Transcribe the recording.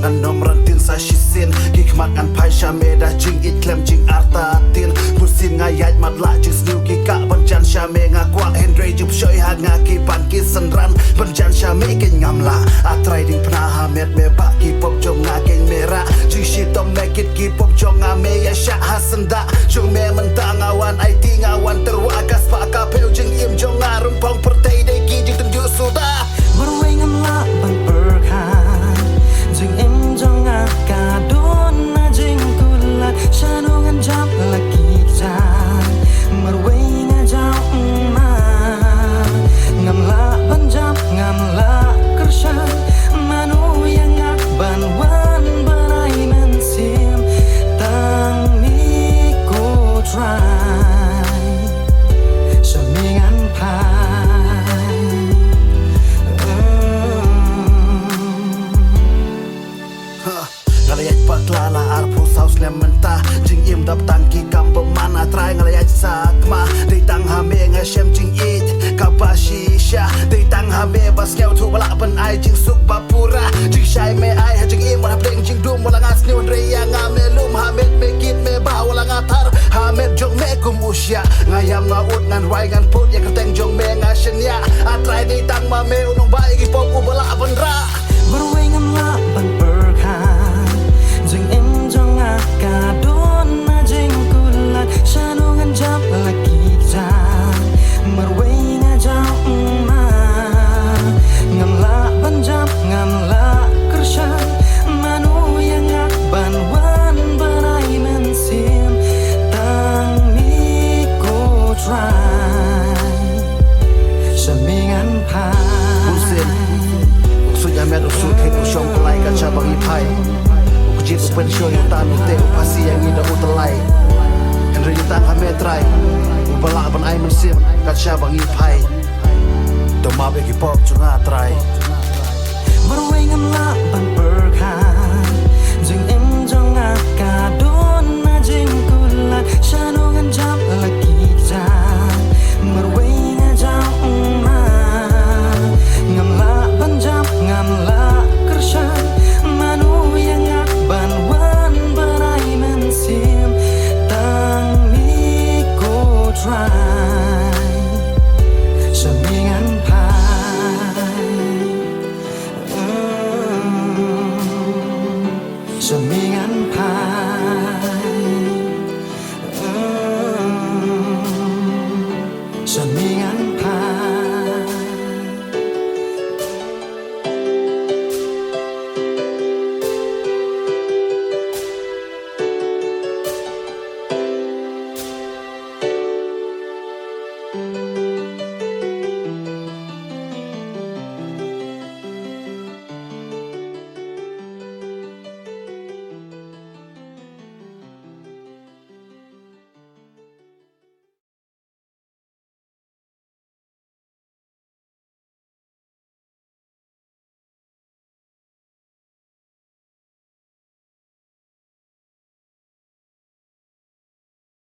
an nom rantin sa shisin gikmat an pai shameda jing it klem jing arta tin kursin ngayat matla jing sniu gika banjan shame ngakwa hendrey jup shoy ha ngaki ban kisan ran banjan shame ken ngamla atrai ding pnaha met me ba ki pop jong ngakeng mera jing shit tom make it ki pop jong ngame ya sha hasanda jong me mentang awan ai ting awan terwakas pa ka peu jing im jong ngarum pong pertai de ki jing tunjuk sudah berway ngamla ban perkan jing im jong ngaka don na jing kulat shanongan jam lagi jan berway ngajau ma ngamla ban jam ngamla kershan manu yang ngak ban wan banai mensim tang mi ko try shamingan pai ngalayat paklala arpo saus lementa jing im dap tangki kampo mana try ngalayat sakma dei tang hame ngasem jing it kapashisha dei tang hame baskeu tu bala ban ai jing suk bapura jing shai me ai ha jing im wala bleng jing dum wala ngas ni reya ngame lum hamet me kit me ba wala ngatar hamet jong me kum usya ngayam ngaut ngan wai ngan put ya keteng jong me ngasenya atrai dei tang ma me unong bai gi pop u bala ban ra berway ngamla ban perkan jing im jong ngaka don na jing kulat shanongan jam lagi jan berway ngajau ma ngamla ban jam ngamla kershan manu yang ngak ban wan banai mensim tang mi ko try shamingan pai Musim Usut yamet usut hit usyong pelai kaca bagi pai Ukjit upen show yutan ute upasi yang ina utelai Henry yutang hametrai Ubala ban ai mensim kaca bagi pai Doma bagi pop cunga trai berway ngamla ban